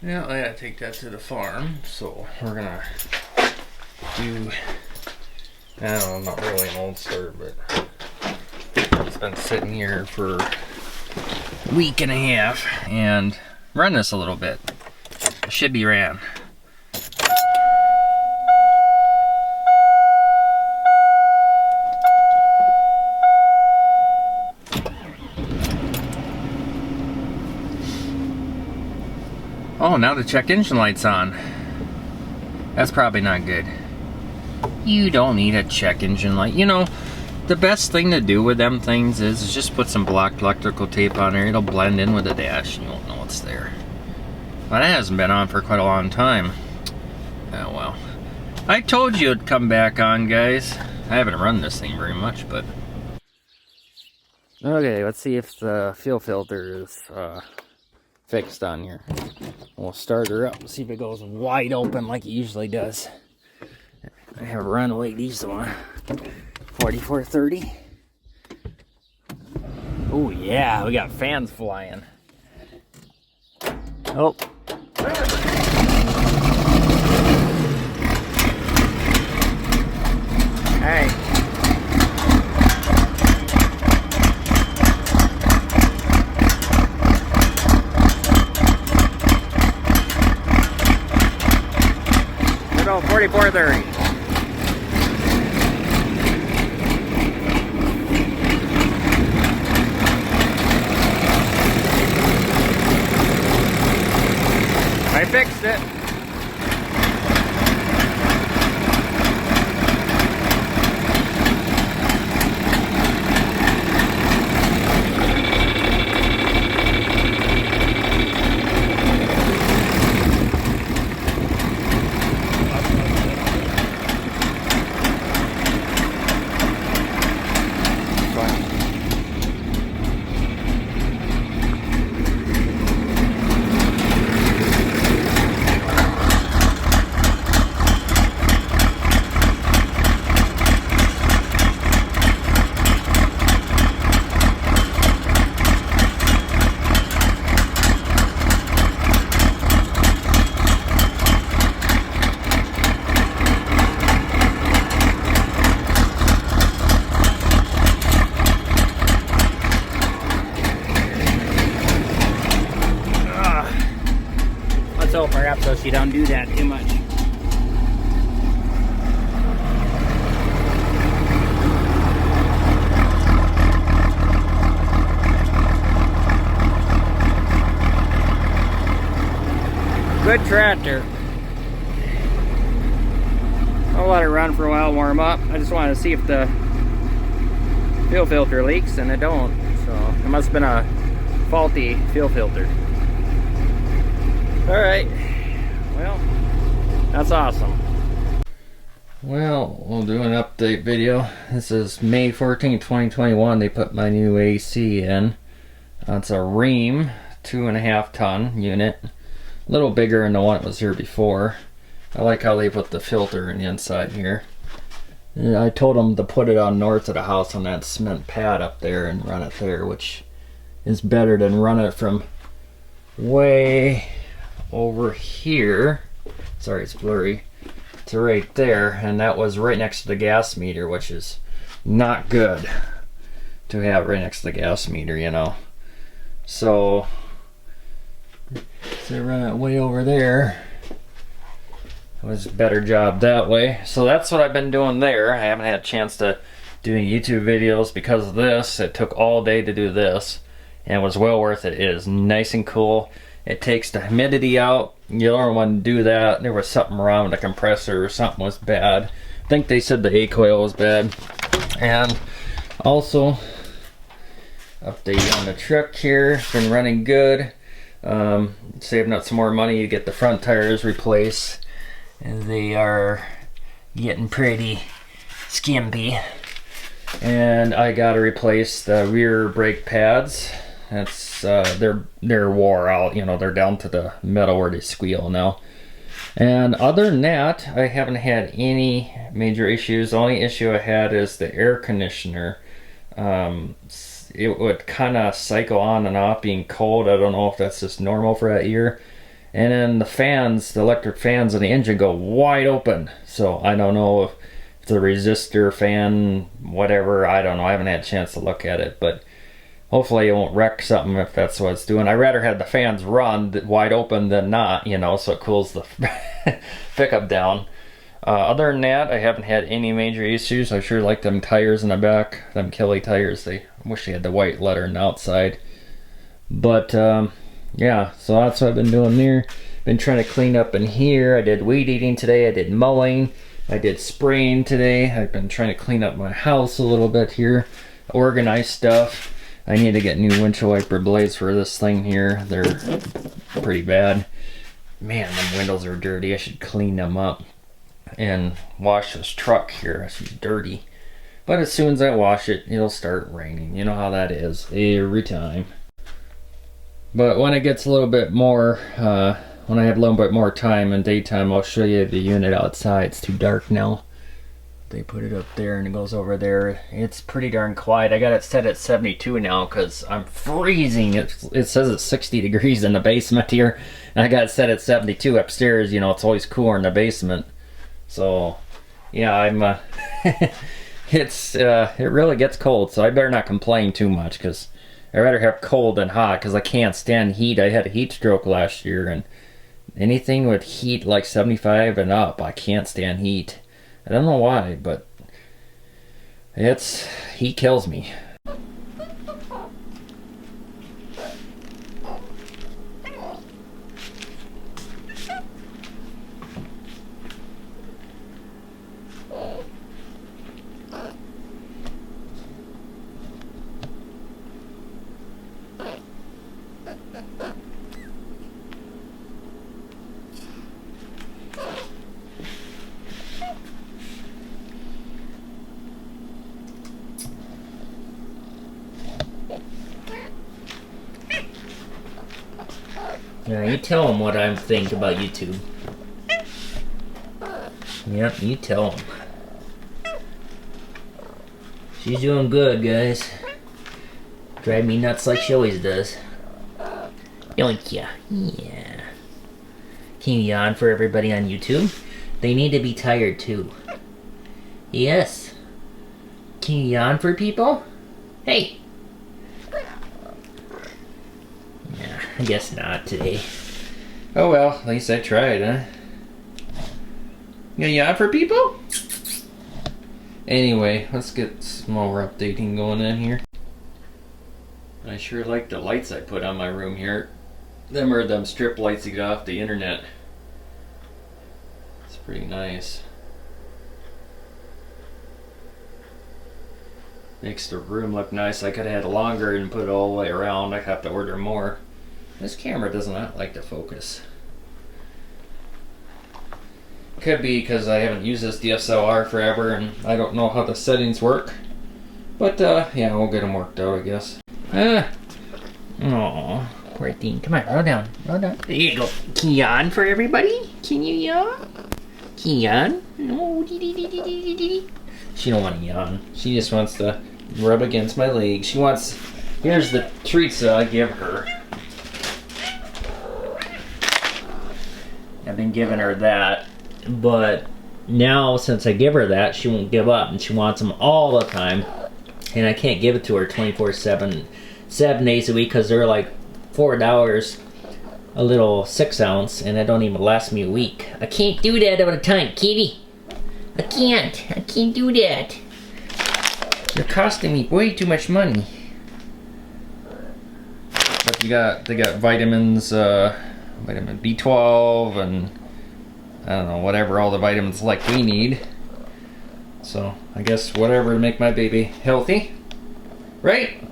Yeah, I gotta take that to the farm, so we're gonna do, I don't know, not really an old start, but it's been sitting here for a week and a half, and run this a little bit. It should be ran. Oh, now the check engine light's on. That's probably not good. You don't need a check engine light. You know, the best thing to do with them things is just put some black electrical tape on there. It'll blend in with the dash and you won't know it's there. But it hasn't been on for quite a long time. Oh well. I told you it'd come back on, guys. I haven't run this thing very much, but... Okay, let's see if the fuel filter is fixed on here. We'll start her up and see if it goes wide open like it usually does. I have a runaway diesel one. 4430. Oh yeah, we got fans flying. Oh. Hey. Good old 4430. I fixed it. So perhaps so she don't do that too much. Good tractor. I'll let it run for a while, warm up. I just wanted to see if the fuel filter leaks, and it don't. So it must have been a faulty fuel filter. Alright, well, that's awesome. Well, we'll do an update video. This is May 14, 2021. They put my new AC in. It's a Ream 2.5 ton unit. A little bigger than the one that was here before. I like how they put the filter in the inside here. And I told them to put it on north of the house on that cement pad up there and run it there, which is better than run it from way over here. Sorry, it's blurry. To right there, and that was right next to the gas meter, which is not good to have right next to the gas meter, you know. So run it way over there. It was a better job that way. So that's what I've been doing there. I haven't had a chance to do any YouTube videos because of this. It took all day to do this, and it was well worth it. It is nice and cool. It takes the humidity out. You don't want to do that. There was something wrong with the compressor, or something was bad. I think they said the A coil was bad. And also, update on the truck here. It's been running good. Saving up some more money to get the front tires replaced. And they are getting pretty skimpy. And I gotta replace the rear brake pads. That's they're wore out, you know, they're down to the metal where they squeal now. And other than that, I haven't had any major issues. The only issue I had is the air conditioner. It would kind of cycle on and off being cold. I don't know if that's just normal for that year. And then the fans, the electric fans in the engine go wide open. So I don't know if it's a resistor fan, whatever. I don't know. I haven't had a chance to look at it, but hopefully it won't wreck something if that's what it's doing. I'd rather have the fans run wide open than not, you know, so it cools the pickup down. Other than that, I haven't had any major issues. I sure like them tires in the back, them Kelly tires. I wish they had the white letter on the outside. But yeah, so that's what I've been doing there. Been trying to clean up in here. I did weed eating today. I did mowing. I did spraying today. I've been trying to clean up my house a little bit here, organize stuff. I need to get new windshield wiper blades for this thing here. They're pretty bad. Man, them windows are dirty. I should clean them up and wash this truck here. It's dirty. But as soon as I wash it, it'll start raining. You know how that is every time. But when it gets a little bit more, when I have a little bit more time in daytime, I'll show you the unit outside. It's too dark now. They put it up there and it goes over there. It's pretty darn quiet. I got it set at 72 now because I'm freezing. It says it's 60 degrees in the basement here. And I got it set at 72 upstairs. You know, it's always cooler in the basement. So, yeah, I'm, it really gets cold. So I better not complain too much because I'd rather have cold than hot because I can't stand heat. I had a heat stroke last year, and anything with heat like 75 and up, I can't stand heat. I don't know why, but heat kills me. Now you tell them what I think about YouTube. Yep, you tell them. She's doing good, guys. Drive me nuts like she always does. Yoink ya. Yeah. Can you yawn for everybody on YouTube? They need to be tired too. Yes. Can you yawn for people? Hey! I guess not today. Oh well, at least I tried, huh? You gonna yawn for people? Anyway, let's get some more updating going on here. I sure like the lights I put on my room here. Them are them strip lights you get off the internet. It's pretty nice. Makes the room look nice. I could have had it longer and put it all the way around. I have to order more. This camera does not like to focus. Could be because I haven't used this DSLR forever and I don't know how the settings work. But yeah, we'll get them worked out, I guess. Aww, poor thing. Come on, roll down, roll down. There you go. Can you yawn for everybody? Can you yawn? Can you yawn? No. She don't want to yawn. She just wants to rub against my leg. She wants. Here's the treats that I give her. I've been giving her that, but now since I give her that, she won't give up, and she wants them all the time. And I can't give it to her 24/7, 7 days a week, because they're like $4 a little 6-ounce, and that don't even last me a week. I can't do that all the time, kitty. I can't do that. You're costing me way too much money. But they got vitamins, vitamin B12 and I don't know, whatever all the vitamins like we need. So I guess whatever to make my baby healthy, right?